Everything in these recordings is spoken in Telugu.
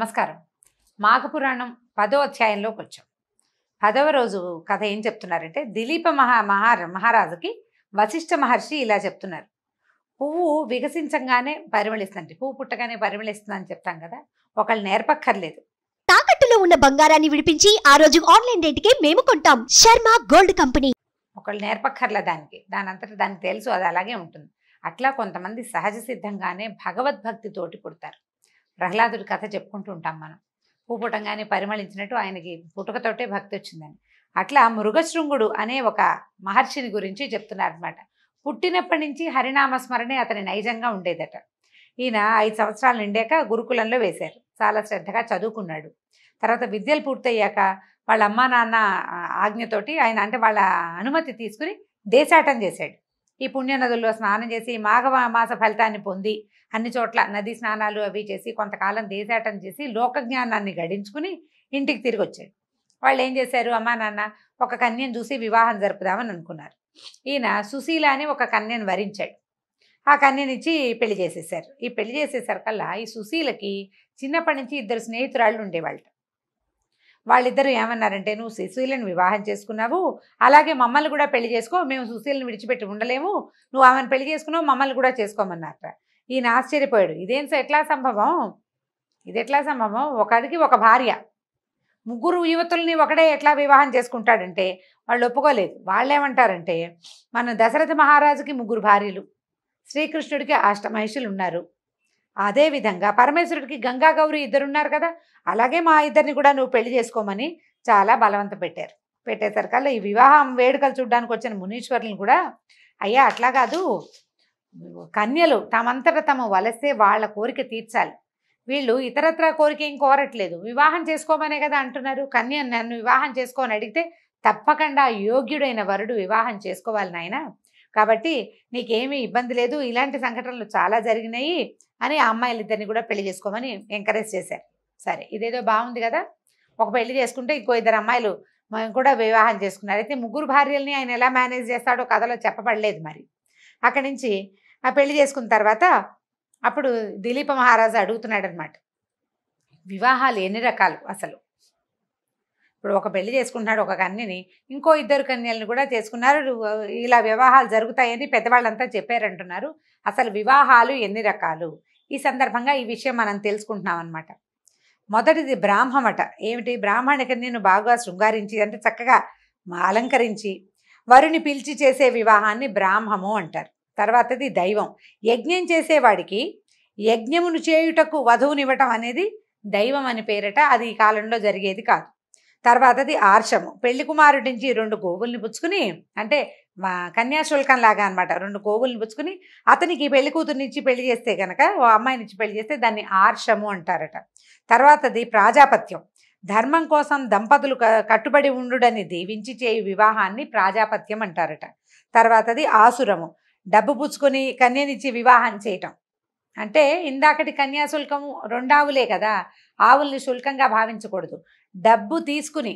నమస్కారం. మాఘపురాణం 10వ అధ్యాయంలోకి వచ్చాం. 10వ రోజు కథ ఏం చెప్తున్నారంటే దిలీప మహారాజుకి వశిష్ఠ మహర్షి ఇలా చెప్తున్నారు. పువ్వు వికసించగానే పరిమళిస్తుంది, పువ్వు పుట్టగానే పరిమళిస్తుందని చెప్తాం కదా, ఒకళ్ళు నేర్పక్కర్లేదు. తాకట్టులో ఉన్న బంగారాన్ని విడిపించి ఆ రోజు ఆన్లైన్ రేటుకే మేము కొంటాం. Sharma gold company. ఒకళ్ళు నేర్పక్కర్లే, దానంతట దానికి తెలుసు, అది అలాగే ఉంటుంది. అట్లా కొంతమంది సహజ సిద్ధంగానే భగవద్భక్తితోటి పుడతారు. ప్రహ్లాదుడి కథ చెప్పుకుంటూ ఉంటాం మనం. పువ్వు పుట్టంగానే పరిమళించినట్టు ఆయనకి పుట్టుకతోటే భక్తి వచ్చిందని. అట్లా మృగశృంగుడు అనే ఒక మహర్షిని గురించి చెప్తున్నారు అనమాట. పుట్టినప్పటి నుంచి హరినామస్మరణే అతని నైజంగా ఉండేదట. ఈయన 5 సంవత్సరాలు నిండాక గురుకులంలో వేశారు. చాలా శ్రద్ధగా చదువుకున్నాడు. తర్వాత విద్యలు పూర్తయ్యాక వాళ్ళ అమ్మా నాన్న ఆజ్ఞతోటి ఆయన, అంటే వాళ్ళ అనుమతి తీసుకుని దేశాటం చేశాడు. ఈ పుణ్య నదుల్లో స్నానం చేసి మాఘమాస ఫలితాన్ని పొంది అన్ని చోట్ల నదీ స్నానాలు అవి చేసి కొంతకాలం దేశాటం చేసి లోకజ్ఞానాన్ని గడించుకుని ఇంటికి తిరిగి వచ్చాడు. వాళ్ళు ఏం చేశారు, అమ్మా నాన్న ఒక కన్యను చూసి వివాహం జరుపుదామని అనుకున్నారు. ఈయన సుశీల అని ఒక కన్యను వరించాడు. ఆ కన్యనిచ్చి పెళ్లి చేసేసారు. ఈ పెళ్లి చేసేసరికల్లా ఈ సుశీలకి చిన్నప్పటి నుంచి 2 స్నేహితురాళ్ళు ఉండేవాళ్ళు. వాళ్ళిద్దరూ ఏమన్నారంటే, నువ్వు సుశీలను వివాహం చేసుకున్నావు, అలాగే మమ్మల్ని కూడా పెళ్లి చేసుకో, మేము సుశీలను విడిచిపెట్టి ఉండలేము, నువ్వు ఆమెను పెళ్లి చేసుకున్నావు, మమ్మల్ని కూడా చేసుకోమన్నారట. ఈయన ఆశ్చర్యపోయాడు. ఇది ఎట్లా సంభవం, ఒకడికి ఒక భార్య, 3 యువతుల్ని ఒకడే ఎట్లా వివాహం చేసుకుంటాడంటే వాళ్ళు ఒప్పుకోలేదు. వాళ్ళేమంటారంటే, మన దశరథ మహారాజుకి 3 భార్యలు, శ్రీకృష్ణుడికి అష్టమహిషులు ఉన్నారు, అదేవిధంగా పరమేశ్వరుడికి గంగా గౌరి 2 ఉన్నారు కదా, అలాగే మా 2ని కూడా నువ్వు పెళ్లి చేసుకోమని చాలా బలవంత పెట్టారు. పెట్టేసరికల్లా ఈ వివాహం వేడుకలు చూడడానికి వచ్చిన మునీశ్వరులను కూడా, అయ్యా అట్లా కాదు, కన్యలు తమంతట తమ వలసే వాళ్ళ కోరిక తీర్చాలి, వీళ్ళు ఇతరత్ర కోరిక ఏం కోరట్లేదు, వివాహం చేసుకోమనే కదా అంటున్నారు, కన్య నన్ను వివాహం చేసుకోని అడిగితే తప్పకుండా యోగ్యుడైన వరుడు వివాహం చేసుకోవాలి నాయన, కాబట్టి నీకేమీ ఇబ్బంది లేదు, ఇలాంటి సంఘటనలు చాలా జరిగినాయి అని ఆ అమ్మాయిలిద్దరిని కూడా పెళ్లి చేసుకోమని ఎంకరేజ్ చేశారు. సరే, ఇదేదో బాగుంది కదా, ఒక పెళ్లి చేసుకుంటే ఇంకో 2 అమ్మాయిలు కూడా వివాహం చేసుకున్నారు. అయితే 3 భార్యల్ని ఆయన ఎలా మేనేజ్ చేస్తాడో కథలో చెప్పబడలేదు. మరి అక్కడి నుంచి ఆ పెళ్లి చేసుకున్న తర్వాత అప్పుడు దిలీప మహారాజు అడుగుతున్నాడు అనమాట, వివాహాలు ఎన్ని రకాలు అసలు? ఇప్పుడు ఒక పెళ్లి చేసుకుంటున్నాడు ఒక కన్యని, ఇంకో 2 కన్యలను కూడా చేసుకున్నారు, ఇలా వివాహాలు జరుగుతాయని పెద్దవాళ్ళంతా చెప్పారంటున్నారు. అసలు వివాహాలు ఎన్ని రకాలు? ఈ సందర్భంగా ఈ విషయం మనం తెలుసుకుంటున్నాం అనమాట. మొదటిది బ్రాహ్మమట. ఏమిటి? బ్రాహ్మణ కన్యను బాగా శృంగారించి, అంటే చక్కగా అలంకరించి వరుని పిలిచి చేసే వివాహాన్ని బ్రాహ్మము అంటారు. తర్వాతది దైవం. యజ్ఞం చేసేవాడికి యజ్ఞమును చేయుటకు వధువునివ్వటం అనేది దైవం అని పేరట. అది ఈ కాలంలో జరిగేది కాదు. తర్వాతది ఆర్షము. పెళ్లి కుమారుడి నుంచి 2 గోవుల్ని పుచ్చుకుని, అంటే కన్యాశుల్కం లాగా అనమాట, 2 గోవుల్ని పుచ్చుకుని అతనికి పెళ్లి కూతురునిచ్చి పెళ్లి చేస్తే కనుక, ఓ అమ్మాయినిచ్చి పెళ్లి చేస్తే దాన్ని ఆర్షము అంటారట. తర్వాతది ప్రాజాపత్యం. ధర్మం కోసం దంపతులు కట్టుబడి ఉండుడని దీవించి చేయు వివాహాన్ని ప్రాజాపత్యం అంటారట. తర్వాతది ఆసురము. డబ్బు పుచ్చుకొని కన్యనిచ్చి వివాహం చేయటం. అంటే ఇందాకటి కన్యాశుల్కము 2 ఆవులే కదా, ఆవుల్ని శుల్కంగా భావించకూడదు. డబ్బు తీసుకుని,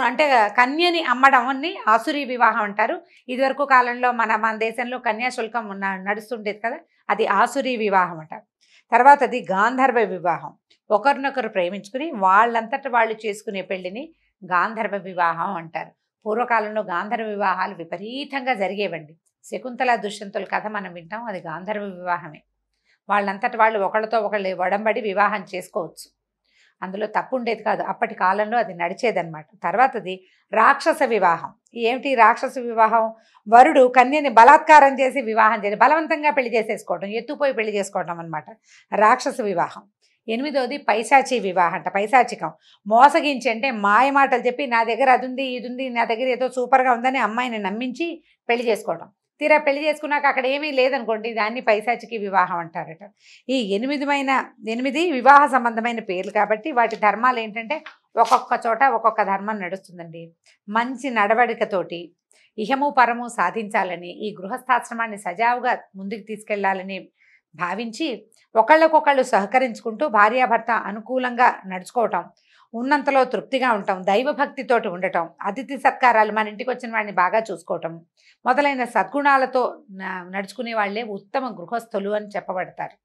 అంటే కన్యని అమ్మడాన్ని ఆసురీ వివాహం అంటారు. ఇదివరకు కాలంలో మన దేశంలో కన్యాశుల్కం నడుస్తుండేది కదా, అది ఆసురీ వివాహం అంటారు. తర్వాతది గాంధర్వ వివాహం. ఒకరినొకరు ప్రేమించుకుని వాళ్ళంతట వాళ్ళు చేసుకునే పెళ్లిని గాంధర్వ వివాహం అంటారు. పూర్వకాలంలో గాంధర్వ వివాహాలు విపరీతంగా జరిగేవండి. శకుంతల దుష్యంతుల కథ మనం వింటాం, అది గాంధర్వ వివాహమే. వాళ్ళంతట వాళ్ళు ఒకళ్ళతో ఒకళ్ళు ఒడంబడి వివాహం చేసుకోవచ్చు, అందులో తప్పు ఉండేది కాదు. అప్పటి కాలంలో అది నడిచేదన్నమాట. తర్వాతది రాక్షస వివాహం. ఏమిటి రాక్షస వివాహం? వరుడు కన్యని బలాత్కారం చేసి వివాహం చేసి బలవంతంగా పెళ్లి చేసేసుకోవడం, ఎత్తుపోయి పెళ్లి చేసుకోవడం అనమాట రాక్షస వివాహం. 8వది పైశాచి వివాహం అంట. పైశాచికం. మోసగించి, అంటే మాయ మాటలు చెప్పి నా దగ్గర అది ఉంది ఇది ఉంది, నా దగ్గర ఏదో సూపర్గా ఉందని అమ్మాయిని నమ్మించి పెళ్లి చేసుకోవడం. తీరా పెళ్లి చేసుకున్నాక అక్కడ ఏమీ లేదనుకోండి, దాన్ని పైశాచికి వివాహం అంటారట. ఈ 8 వివాహ సంబంధమైన పేర్లు కాబట్టి వాటి ధర్మాలు ఏంటంటే ఒక్కొక్క చోట ఒక్కొక్క ధర్మం నడుస్తుందండి. మంచి నడవడికతోటి ఇహము పరము సాధించాలని, ఈ గృహస్థాశ్రమాన్ని సజావుగా ముందుకు తీసుకెళ్లాలని భావించి ఒకళ్ళకొకళ్ళు సహకరించుకుంటూ భార్యాభర్త అనుకూలంగా నడుచుకోవటం, ఉన్నంతలో తృప్తిగా ఉండటం, దైవభక్తితోటి ఉండటం, అతిథి సత్కారాలు, మన ఇంటికి వచ్చిన వాడిని బాగా చూసుకోవటం మొదలైన సద్గుణాలతో నడుచుకునే వాళ్ళే ఉత్తమ గృహస్థులు అని చెప్పబడతారు.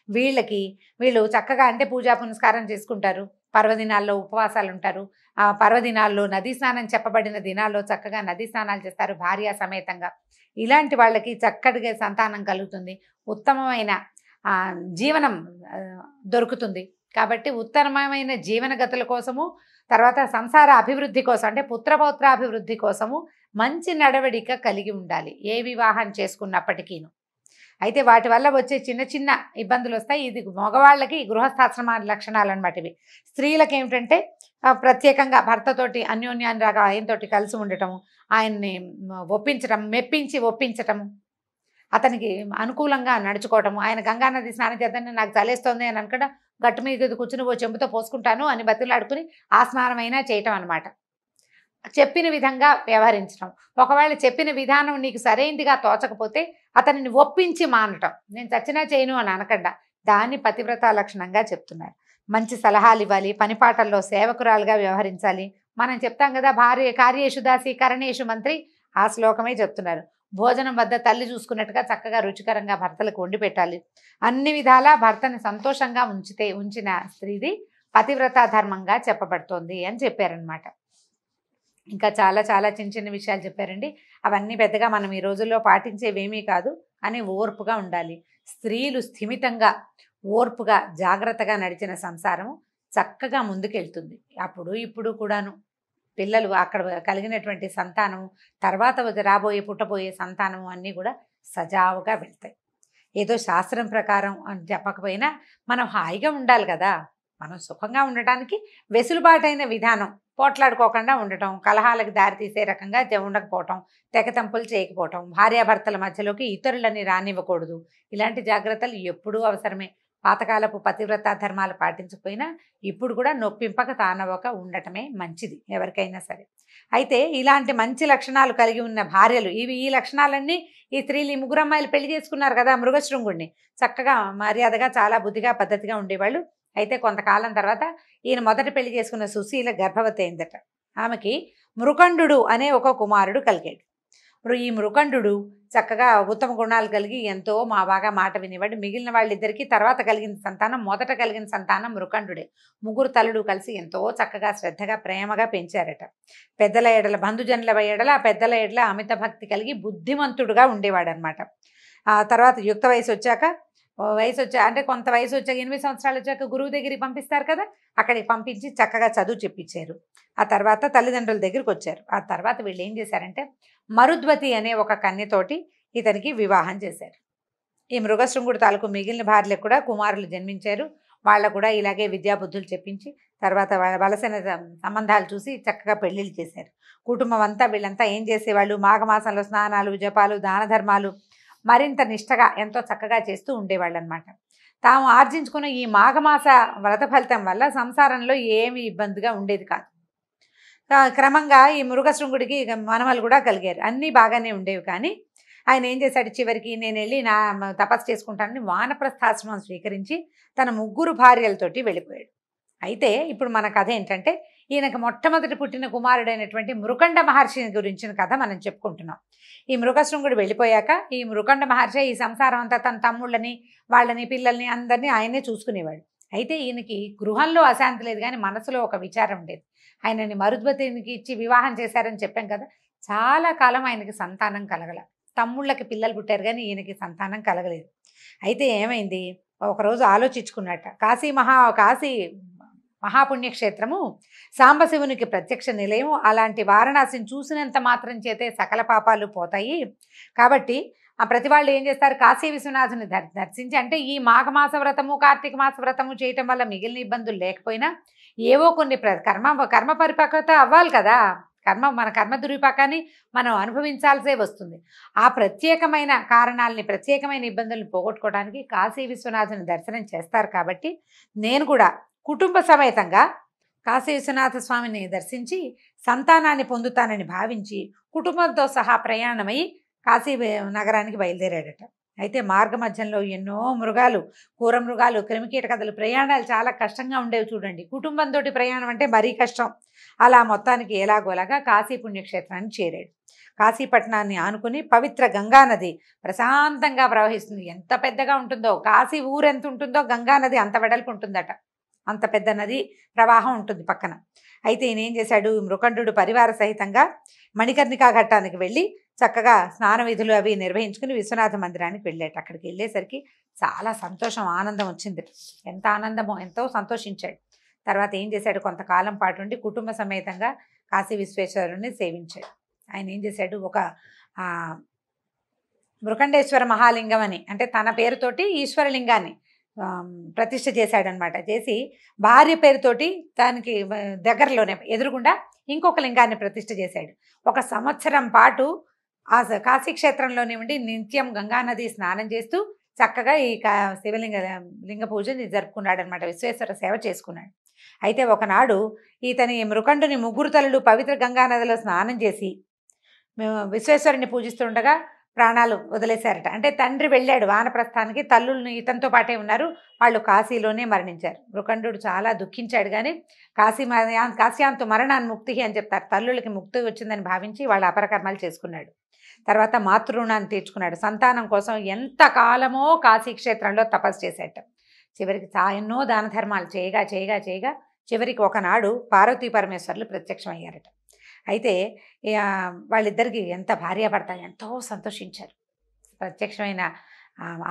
వీళ్ళు చక్కగా అంటే పూజా పునస్కారం చేసుకుంటారు, పర్వదినాల్లో ఉపవాసాలు ఉంటారు, ఆ పర్వదినాల్లో నదీ స్నానం చెప్పబడిన దినాల్లో చక్కగా నదీ స్నానాలు చేస్తారు భార్య సమేతంగా. ఇలాంటి వాళ్ళకి చక్కటిగా సంతానం కలుగుతుంది, ఉత్తమమైన జీవనం దొరుకుతుంది. కాబట్టి ఉత్తమమైన జీవనగతుల కోసము, తర్వాత సంసార అభివృద్ధి కోసం అంటే పుత్రపౌత్ర అభివృద్ధి కోసము మంచి నడవడిక కలిగి ఉండాలి ఏ వివాహం చేసుకున్నప్పటికీను. అయితే వాటి వల్ల వచ్చే చిన్న చిన్న ఇబ్బందులు వస్తాయి. ఇది మగవాళ్ళకి గృహస్థాశ్రమ లక్షణాలు అనమాట ఇవి. స్త్రీలకు ఏమిటంటే ప్రత్యేకంగా భర్తతోటి అన్యోన్యాన్ని ఆయనతోటి కలిసి ఉండటము, ఆయన్ని మెప్పించి ఒప్పించటము, అతనికి అనుకూలంగా నడుచుకోవటము. ఆయన గంగానది స్నానం చేద్దాన్ని నాకు చలేస్తోంది అని అనుకుంటా గట్టు మీద కూర్చుని ఓ చెంబుతో పోసుకుంటాను అని బతులాడుకుని ఆ స్నానమైనా చేయటం అనమాట. చెప్పిన విధంగా వ్యవహరించడం. ఒకవేళ చెప్పిన విధానం నీకు సరైనదిగా తోచకపోతే అతనిని ఒప్పించి మానటం. నేను చచ్చినా చేయను అని అనకుండా దాన్ని పతివ్రత లక్షణంగా చెప్తున్నారు. మంచి సలహాలు ఇవ్వాలి, పనిపాటల్లో సేవకురాలుగా వ్యవహరించాలి. మనం చెప్తాం కదా, భార్య కార్యేషు దాసి కరణేషు మంత్రి, ఆ శ్లోకమే చెప్తున్నారు. భోజనం వద్ద తల్లి చూసుకున్నట్టుగా చక్కగా రుచికరంగా భర్తలకు వండి పెట్టాలి. అన్ని విధాలా భర్తని సంతోషంగా ఉంచిన స్త్రీది పతివ్రత ధర్మంగా చెప్పబడుతోంది అని చెప్పారనమాట. ఇంకా చాలా చాలా చిన్న చిన్న విషయాలు చెప్పారండి. అవన్నీ పెద్దగా మనం ఈ రోజుల్లో పాటించేవేమీ కాదు, కానీ ఓర్పుగా ఉండాలి. స్త్రీలు స్థిమితంగా ఓర్పుగా జాగ్రత్తగా నడిచిన సంసారం చక్కగా ముందుకెళ్తుంది. అప్పుడు ఇప్పుడు కూడాను పిల్లలు అక్కడ కలిగినటువంటి సంతానము, తర్వాత రాబోయే పుట్టబోయే సంతానము అన్నీ కూడా సజావుగా వెళ్తాయి. ఏదో శాస్త్రం ప్రకారం అని చెప్పకపోయినా మనం హాయిగా ఉండాలి కదా. మనం సుఖంగా ఉండటానికి వెసులుబాటైన విధానం, పోట్లాడుకోకుండా ఉండటం, కలహాలకు దారితీసే రకంగా ఉండకపోవటం, తెగతంపులు చేయకపోవటం, భార్యాభర్తల మధ్యలోకి ఇతరులని రానివ్వకూడదు. ఇలాంటి జాగ్రత్తలు ఎప్పుడూ అవసరమే. పాతకాలపు పతివ్రత ధర్మాలు పాటించకపోయినా ఇప్పుడు కూడా నొప్పింపక తానవక ఉండటమే మంచిది ఎవరికైనా సరే. అయితే ఇలాంటి మంచి లక్షణాలు కలిగి ఉన్న భార్యలు, ఈ లక్షణాలన్నీ ఈ స్త్రీలు, ఈ ముగ్గురు అమ్మాయిలు పెళ్లి చేసుకున్నారు కదా మృగశృంగుడిని, చక్కగా మర్యాదగా చాలా బుద్ధిగా పద్ధతిగా ఉండేవాళ్ళు. అయితే కొంతకాలం తర్వాత ఈయన మొదట పెళ్లి చేసుకున్న సుశీల గర్భవతి అయిందట. ఆమెకి మృకండు అనే ఒక కుమారుడు కలిగాడు. ఇప్పుడు ఈ మృకండు చక్కగా ఉత్తమ గుణాలు కలిగి ఎంతో బాగా మాట వినేవాడు. మిగిలిన వాళ్ళిద్దరికీ తర్వాత కలిగిన సంతానం, మొదట కలిగిన సంతానం మృకండుడే. ముగ్గురు తల్లుడు కలిసి ఎంతో చక్కగా శ్రద్ధగా ప్రేమగా పెంచారట. పెద్దల ఎడల, బంధుజనుల ఎడల, పెద్దల ఎడల అమిత భక్తి కలిగి బుద్ధిమంతుడుగా ఉండేవాడనమాట. ఆ తర్వాత యుక్త వయసు వచ్చాక అంటే కొంత వయసు వచ్చాక 8 సంవత్సరాలు వచ్చాక గురువు దగ్గరికి పంపిస్తారు కదా, అక్కడికి పంపించి చక్కగా చదువు చెప్పించారు. ఆ తర్వాత తల్లిదండ్రుల దగ్గరికి వచ్చారు. ఆ తర్వాత వీళ్ళు ఏం చేశారంటే మరుద్వతి అనే ఒక కన్యతోటి ఇతనికి వివాహం చేశారు. ఈ మృగశృంగుడు తాలూకు మిగిలిన భార్యలకు కూడా కుమారులు జన్మించారు. వాళ్ళకు కూడా ఇలాగే విద్యాబుద్ధులు చెప్పించి తర్వాత వలసిన సంబంధాలు చూసి చక్కగా పెళ్లిళ్ళు చేశారు. కుటుంబం అంతా వీళ్ళంతా ఏం చేసేవాళ్ళు, మాఘమాసంలో స్నానాలు, జపాలు, దాన ధర్మాలు మరింత నిష్టగా ఎంతో చక్కగా చేస్తూ ఉండేవాళ్ళు అనమాట. తాము ఆర్జించుకున్న ఈ మాఘమాస వ్రత ఫలితం వల్ల సంసారంలో ఏమీ ఇబ్బందిగా ఉండేది కాదు. క్రమంగా ఈ మృగశృంగుడికి మనవలు కూడా కలిగారు. అన్నీ బాగానే ఉండేవి. కానీ ఆయన ఏం చేశాడు, చివరికి నేను వెళ్ళి నా తపస్సు చేసుకుంటానని వానప్రస్థాశ్రమం స్వీకరించి తన 3 భార్యలతోటి వెళ్ళిపోయాడు. అయితే ఇప్పుడు మన కథ ఏంటంటే, ఈయనకు మొట్టమొదటి పుట్టిన కుమారుడైనటువంటి మృకండ మహర్షి గురించిన కథ మనం చెప్పుకుంటున్నాం. ఈ మృగశృంగుడు వెళ్ళిపోయాక ఈ మృకండ మహర్షి ఈ సంసారం అంతా తన తమ్ముళ్ళని, వాళ్ళని, పిల్లల్ని అందరినీ ఆయనే చూసుకునేవాడు. అయితే ఈయనకి గృహంలో అశాంతి లేదు, కానీ మనసులో ఒక విచారం ఉండేది. ఆయనని మరుద్వతికి ఇచ్చి వివాహం చేశారని చెప్పాం కదా, చాలా కాలం ఆయనకి సంతానం కలగల. తమ్ముళ్ళకి పిల్లలు పుట్టారు కానీ ఈయనకి సంతానం కలగలేదు. అయితే ఏమైంది, ఒకరోజు ఆలోచించుకున్నట్ట, కాశీ మహాపుణ్యక్షేత్రము సాంబశివునికి ప్రత్యక్ష నిలయం. అలాంటి వారణాసిని చూసినంత మాత్రం చేతే సకల పాపాలు పోతాయి. కాబట్టి ఆ ప్రతి వాళ్ళు ఏం చేస్తారు, కాశీ విశ్వనాథుని దర్శించి, అంటే ఈ మాఘమాస వ్రతము, కార్తీక మాస వ్రతము చేయటం వల్ల మిగిలిన ఇబ్బందులు లేకపోయినా ఏవో కొన్ని కర్మ పరిపక్వత అవ్వాలి కదా. మన కర్మ దుర్విపాకాన్ని మనం అనుభవించాల్సే వస్తుంది. ఆ ప్రత్యేకమైన కారణాలని, ప్రత్యేకమైన ఇబ్బందులను పోగొట్టుకోవడానికి కాశీ విశ్వనాథుని దర్శనం చేస్తారు. కాబట్టి నేను కూడా కుటుంబ సమేతంగా కాశీ విశ్వనాథ స్వామిని దర్శించి సంతానాన్ని పొందుతానని భావించి కుటుంబంతో సహా ప్రయాణమై కాశీ నగరానికి బయలుదేరాడట. అయితే మార్గ మధ్యంలో ఎన్నో మృగాలు, క్రూర మృగాలు, క్రిమికీటకథలు, ప్రయాణాలు చాలా కష్టంగా ఉండేవి చూడండి. కుటుంబంతో ప్రయాణం అంటే మరీ కష్టం. అలా మొత్తానికి ఎలాగోలాగా కాశీ పుణ్యక్షేత్రాన్ని చేరాడు. కాశీపట్నాన్ని ఆనుకుని పవిత్ర గంగానది ప్రశాంతంగా ప్రవహిస్తుంది. ఎంత పెద్దగా ఉంటుందో, కాశీ ఊరు ఎంత ఉంటుందో గంగానది అంత వెడల్పు ఉంటుందట. అంత పెద్ద నది ప్రవాహం ఉంటుంది పక్కన. అయితే ఈయన ఏం చేశాడు, మృకండు పరివార సహితంగా మణికర్ణికా ఘట్టానికి వెళ్ళి చక్కగా స్నాన విధులు అవి నిర్వహించుకుని విశ్వనాథ మందిరానికి వెళ్ళాడు. అక్కడికి వెళ్ళేసరికి చాలా సంతోషం, ఆనందం వచ్చింది. ఎంత ఆనందమో, ఎంతో సంతోషించాడు. తర్వాత ఏం చేశాడు, కొంతకాలం పాటు ఉండి కుటుంబ సమేతంగా కాశీ విశ్వేశ్వరుని సేవించాడు. ఆయన ఏం చేశాడు, ఒక మృకండేశ్వర మహాలింగం అని, అంటే తన పేరుతోటి ఈశ్వరలింగాన్ని ప్రతిష్ఠ చేశాడనమాట. చేసి భార్య పేరుతోటి దానికి దగ్గరలోనే ఎదురుగుండా ఇంకొక లింగాన్ని ప్రతిష్ఠ చేశాడు. 1 సంవత్సరం పాటు ఆ కాశీక్షేత్రంలోనే ఉండి నిత్యం గంగానది స్నానం చేస్తూ చక్కగా ఈ లింగ పూజని జరుపుకున్నాడు అనమాట. విశ్వేశ్వర సేవ చేసుకున్నాడు. అయితే ఒకనాడు ఈతని మృకండుని 3 తల్లులు పవిత్ర గంగానదిలో స్నానం చేసి విశ్వేశ్వరుని పూజిస్తుండగా ప్రాణాలు వదిలేశారట. అంటే తండ్రి వెళ్ళాడు వానప్రస్థానికి, తల్లుల్ని ఇతనితో పాటే ఉన్నారు, వాళ్ళు కాశీలోనే మరణించారు. మృకండు చాలా దుఃఖించాడు. కానీ కాశ్యాంతు మరణాన్ని ముక్తి అని చెప్తారు. తల్లులకి ముక్తి వచ్చిందని భావించి వాళ్ళ అపరకర్మాలు చేసుకున్నాడు. తర్వాత మాతృణాన్ని తీర్చుకున్నాడు. సంతానం కోసం ఎంత కాలమో కాశీక్షేత్రంలో తపస్సు చేసేట. చివరికి ఎన్నో దాన ధర్మాలు చేయగా చేయగా చేయగా చివరికి ఒకనాడు పార్వతీ పరమేశ్వర్లు ప్రత్యక్షమయ్యారట. అయితే వాళ్ళిద్దరికి ఎంత భార్యాభర్త ఎంతో సంతోషించారు. ప్రత్యక్షమైన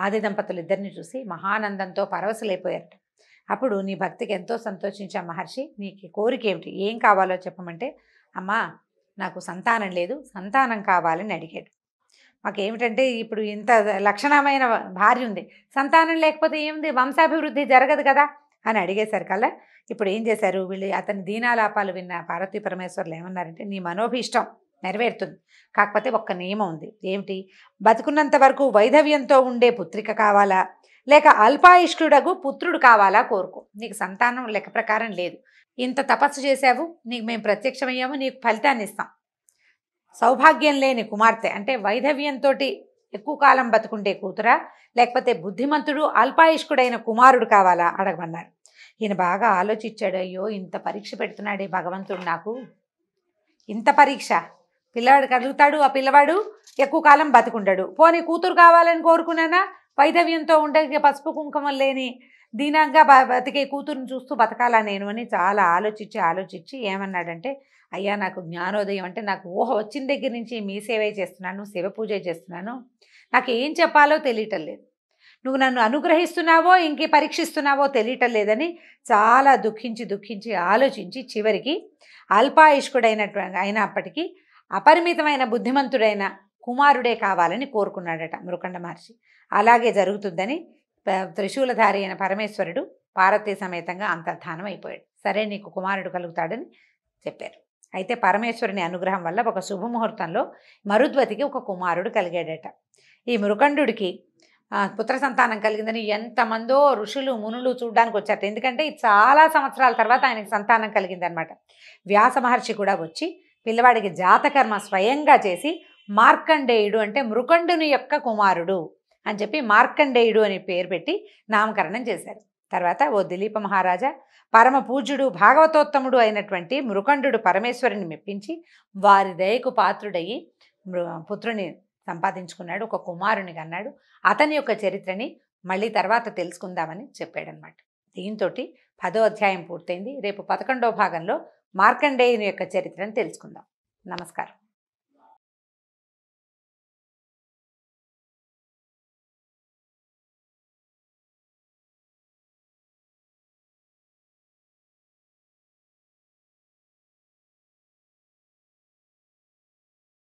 ఆది దంపతులు ఇద్దరిని చూసి మహానందంతో పరవశులైపోయారట. అప్పుడు నీ భక్తికి ఎంతో సంతోషించా మహర్షి, నీకు కోరిక ఏమిటి, ఏం కావాలో చెప్పమంటే, అమ్మా నాకు సంతానం లేదు, సంతానం కావాలని అడిగాడు. మాకేమిటంటే ఇప్పుడు ఇంత లక్షణమైన భార్య ఉంది, సంతానం లేకపోతే ఏముంది, వంశాభివృద్ధి జరగదు కదా అని అడిగేసరికల్లా ఇప్పుడు ఏం చేశారు వీళ్ళు, అతని దీనాలాపాలు విన్న పార్వతీ పరమేశ్వర్లు ఏమన్నారంటే, నీ మనోభీష్టం నెరవేరుతుంది, కాకపోతే ఒక్క నియమం ఉంది. ఏమిటి, బతుకున్నంత వరకు వైధవ్యంతో ఉండే పుత్రిక కావాలా, లేక అల్పాయుష్కుడగు పుత్రుడు కావాలా కోరుకో. నీకు సంతానం లెక్క ప్రకారం లేదు, ఇంత తపస్సు చేశావు, నీకు మేము ప్రత్యక్షమయ్యాము, నీకు ఫలితాన్ని ఇస్తాం. సౌభాగ్యం లేని కుమార్తె అంటే వైధవ్యంతో ఎక్కువ కాలం బతుకుండే కూతురా, లేకపోతే బుద్ధిమంతుడు అల్పాయుష్కుడైన కుమారుడు కావాలా అడగమన్నారు. ఈయన బాగా ఆలోచించాడు. అయ్యో ఇంత పరీక్ష పెడుతున్నాడే భగవంతుడు నాకు, ఇంత పరీక్ష. పిల్లవాడికి అడుగుతాడు, ఆ పిల్లవాడు ఎక్కువ కాలం బతుకుంటాడు. పోనీ కూతురు కావాలని కోరుకున్నానా, వైధవ్యంతో ఉండే పసుపు కుంకుమం లేని దీనంగా బతికే కూతురుని చూస్తూ బతకాలా నేను అని చాలా ఆలోచించి ఏమన్నాడంటే, అయ్యా నాకు జ్ఞానోదయం అంటే నాకు ఊహ వచ్చిన దగ్గర నుంచి మీ సేవే చేస్తున్నాను, శివ పూజ చేస్తున్నాను, నాకు ఏం చెప్పాలో తెలియటం లేదు, నువ్వు నన్ను అనుగ్రహిస్తున్నావో ఇంకే పరీక్షిస్తున్నావో తెలియటం లేదని చాలా దుఃఖించి ఆలోచించి చివరికి అయినప్పటికీ అపరిమితమైన బుద్ధిమంతుడైన కుమారుడే కావాలని కోరుకున్నాడట మృకండ మహర్షి. అలాగే జరుగుతుందని త్రిశూలధారి అయిన పరమేశ్వరుడు పార్వతీ సమేతంగా అంతర్ధానం అయిపోయాడు. సరే నీకు కుమారుడు కలుగుతాడని చెప్పారు. అయితే పరమేశ్వరుని అనుగ్రహం వల్ల ఒక శుభముహూర్తంలో మరుద్వతికి ఒక కుమారుడు కలిగాడట. ఈ మృకండుడికి పుత్ర సంతానం కలిగిందని ఎంతమందో ఋషులు మునులు చూడడానికి వచ్చారట. ఎందుకంటే చాలా సంవత్సరాల తర్వాత ఆయనకి సంతానం కలిగిందనమాట. వ్యాస మహర్షి కూడా వచ్చి పిల్లవాడికి జాతకర్మ స్వయంగా చేసి మార్కండేయుడు అంటే మృకండుని యొక్క కుమారుడు అని చెప్పి మార్కండేయుడు అని పేరు పెట్టి నామకరణం చేశారు. తర్వాత ఓ దిలీప మహారాజా పరమ పూజ్యుడు భాగవతోత్తముడు అయినటువంటి మృకండు పరమేశ్వరుని మెప్పించి వారి దయకు పాత్రుడయ్యి పుత్రుని సంపాదించుకున్నాడు, ఒక కుమారుని కన్నాడు. అతని యొక్క చరిత్రని మళ్ళీ తర్వాత తెలుసుకుందామని చెప్పాడనమాట. దీంతో 10వ అధ్యాయం పూర్తయింది. రేపు 11వ భాగంలో మార్కండేయుని యొక్క చరిత్రను తెలుసుకుందాం. నమస్కారం.